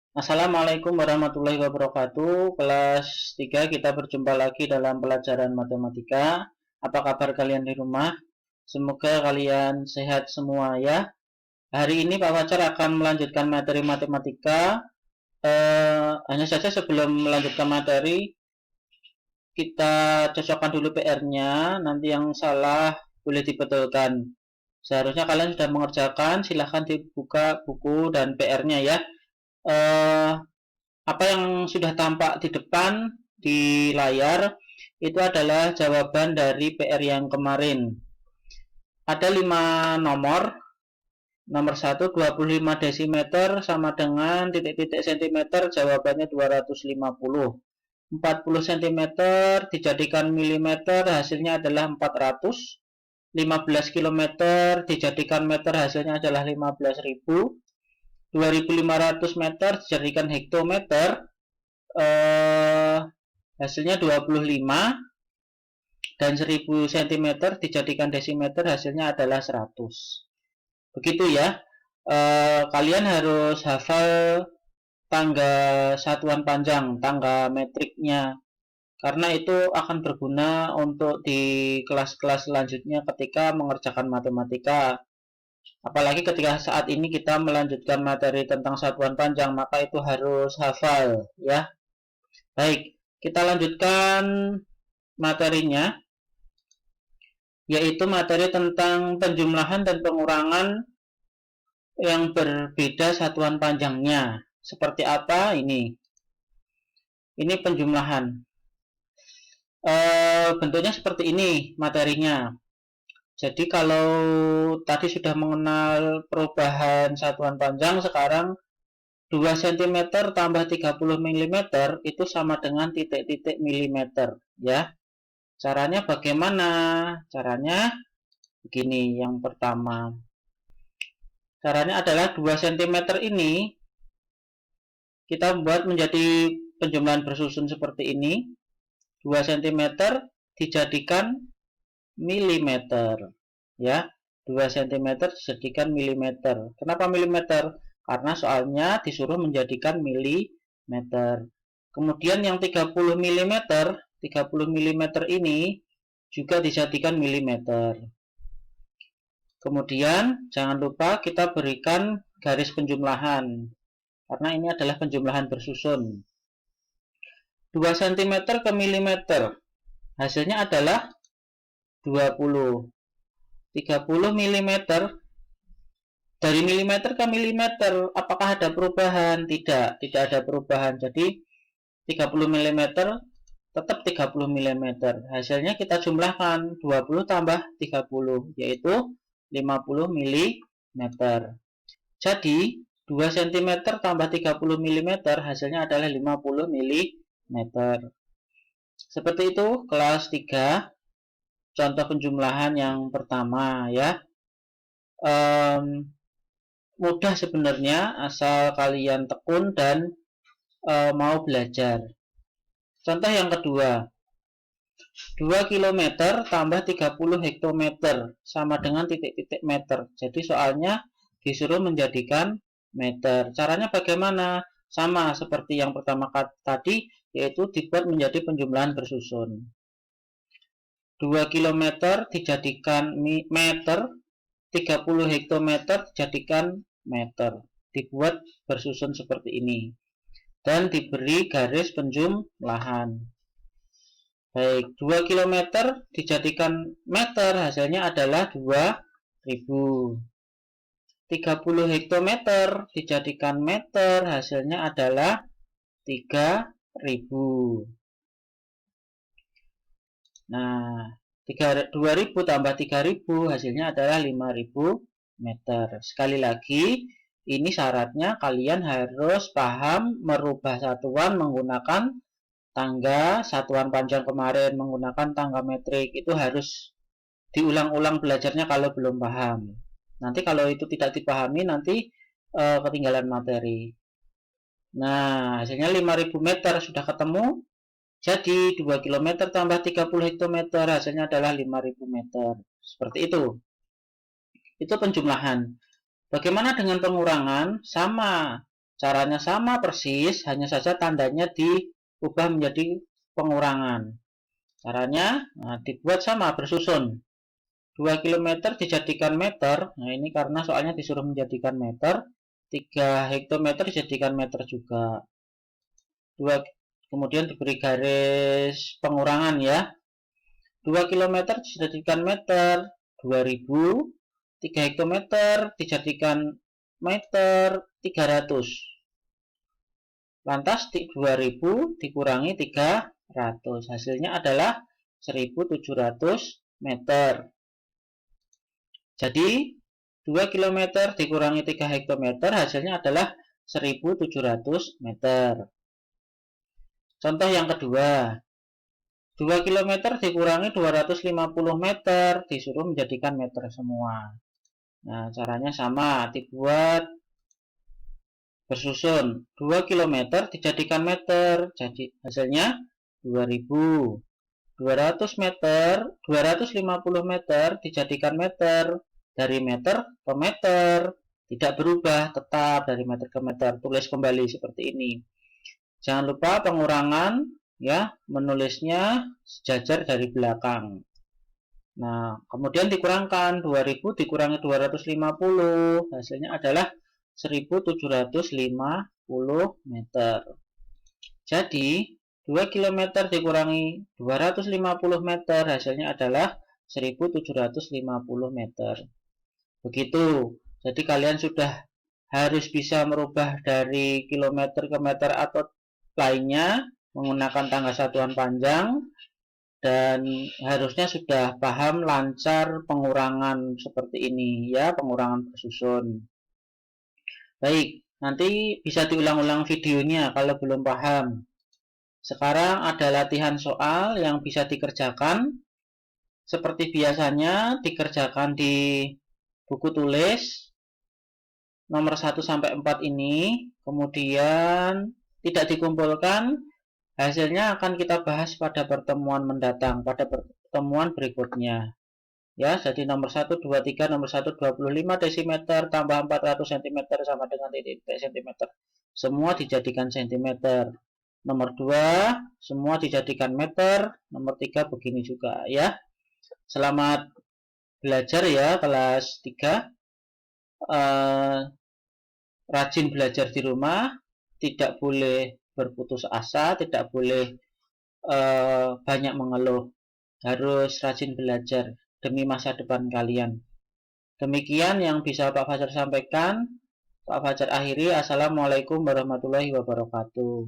Assalamualaikum warahmatullahi wabarakatuh. Kelas 3 kita berjumpa lagi dalam pelajaran matematika. Apa kabar kalian di rumah? Semoga kalian sehat semua ya. Hari ini Pak Fajar akan melanjutkan materi matematika. Hanya saja sebelum melanjutkan materi, kita cocokkan dulu PR-nya. Nanti yang salah boleh dibetulkan. Seharusnya kalian sudah mengerjakan. Silahkan dibuka buku dan PR-nya ya. Eh, Apa yang sudah tampak di depan di layar itu adalah jawaban dari PR yang kemarin. Ada 5 nomor. Nomor 1 25 desimeter sama dengan titik-titik sentimeter, jawabannya 250. 40 cm dijadikan milimeter, hasilnya adalah 400. 15 km dijadikan meter, hasilnya adalah 15.000. 2.500 meter dijadikan hektometer, hasilnya 25, dan 1000 cm dijadikan desimeter, hasilnya adalah 100. Begitu ya. Kalian harus hafal tangga satuan panjang, tangga metriknya, karena itu akan berguna untuk di kelas-kelas selanjutnya ketika mengerjakan matematika. Apalagi ketika saat ini kita melanjutkan materi tentang satuan panjang, maka itu harus hafal ya. Baik, kita lanjutkan materinya, yaitu materi tentang penjumlahan dan pengurangan yang berbeda satuan panjangnya. Seperti apa ini? Ini penjumlahan. Bentuknya seperti ini materinya. Jadi kalau tadi sudah mengenal perubahan satuan panjang, sekarang 2 cm tambah 30 mm itu sama dengan titik-titik milimeter ya. Caranya bagaimana? Caranya begini. Yang pertama, caranya adalah 2 cm ini kita buat menjadi penjumlahan bersusun seperti ini. 2 cm dijadikan milimeter ya. 2 cm dijadikan milimeter. Kenapa milimeter? Karena soalnya disuruh menjadikan milimeter. Kemudian yang 30 mm, 30 mm ini juga dijadikan milimeter. Kemudian jangan lupa kita berikan garis penjumlahan, karena ini adalah penjumlahan bersusun. 2 cm ke milimeter, hasilnya adalah 20. 30 mm dari milimeter ke milimeter, apakah ada perubahan? Tidak ada perubahan. Jadi 30 mm tetap 30 mm. Hasilnya kita jumlahkan 20 tambah 30, yaitu 50 mm. Jadi 2 cm tambah 30 mm hasilnya adalah 50 mm. Seperti itu kelas 3, contoh penjumlahan yang pertama ya. Mudah sebenarnya, asal kalian tekun dan mau belajar. Contoh yang kedua, 2 km tambah 30 hektometer sama dengan titik-titik meter. Jadi soalnya disuruh menjadikan meter. Caranya bagaimana? Sama seperti yang pertama tadi, yaitu dibuat menjadi penjumlahan bersusun. 2 km dijadikan meter, 30 hektometer dijadikan meter. Dibuat bersusun seperti ini. Dan diberi garis penjumlahan. Baik, 2 km dijadikan meter, hasilnya adalah 2000. 30 hektometer dijadikan meter, hasilnya adalah 3000. Nah, 2000 tambah 3000 hasilnya adalah 5000 meter. Sekali lagi, ini syaratnya kalian harus paham merubah satuan menggunakan tangga satuan panjang kemarin, menggunakan tangga metrik. Itu harus diulang-ulang belajarnya kalau belum paham. Nanti kalau itu tidak dipahami, nanti ketinggalan materi. Nah, hasilnya 5000 meter sudah ketemu. Jadi 2 km tambah 30 hektometer hasilnya adalah 5000 meter. Seperti itu. Itu penjumlahan. Bagaimana dengan pengurangan? Sama. Caranya sama persis, hanya saja tandanya diubah menjadi pengurangan. Caranya dibuat sama, bersusun. 2 km dijadikan meter. Nah, ini karena soalnya disuruh menjadikan meter. 3 hektometer dijadikan meter juga. Kemudian diberi garis pengurangan ya. 2 km dijadikan meter. 2000. 3 hektometer dijadikan meter 300. Lantas 2000 dikurangi 300. Hasilnya adalah 1700 meter. Jadi 2 km dikurangi 3 hektometer hasilnya adalah 1700 meter. Contoh yang kedua. 2 km dikurangi 250 meter disuruh menjadikan meter semua. Nah, caranya sama, dibuat bersusun. 2 km dijadikan meter, jadi hasilnya 2000. 200 meter, 250 meter dijadikan meter, dari meter ke meter, tidak berubah, tetap dari meter ke meter. Tulis kembali seperti ini. Jangan lupa pengurangan, ya, menulisnya sejajar dari belakang. Nah, kemudian dikurangkan 2000 dikurangi 250, hasilnya adalah 1750 meter. Jadi, 2 km dikurangi 250 meter, hasilnya adalah 1750 meter. Begitu. Jadi kalian sudah harus bisa merubah dari kilometer ke meter atau lainnya menggunakan tangga satuan panjang. Dan harusnya sudah paham lancar pengurangan seperti ini ya, pengurangan bersusun. Baik, nanti bisa diulang-ulang videonya kalau belum paham. Sekarang ada latihan soal yang bisa dikerjakan. Seperti biasanya dikerjakan di buku tulis nomor 1 sampai 4 ini, kemudian tidak dikumpulkan. Hasilnya akan kita bahas pada pertemuan mendatang, pada pertemuan berikutnya. Ya, jadi nomor 1, 2, 3, nomor 1, 25 desimeter tambah 400 cm sama dengan titik cm. Semua dijadikan cm. Nomor 2, semua dijadikan meter. Nomor 3 begini juga ya. Selamat belajar ya kelas 3. Rajin belajar di rumah, tidak boleh berputus asa, tidak boleh banyak mengeluh, harus rajin belajar demi masa depan kalian. Demikian yang bisa Pak Fajar sampaikan. Pak Fajar akhiri. Assalamualaikum warahmatullahi wabarakatuh.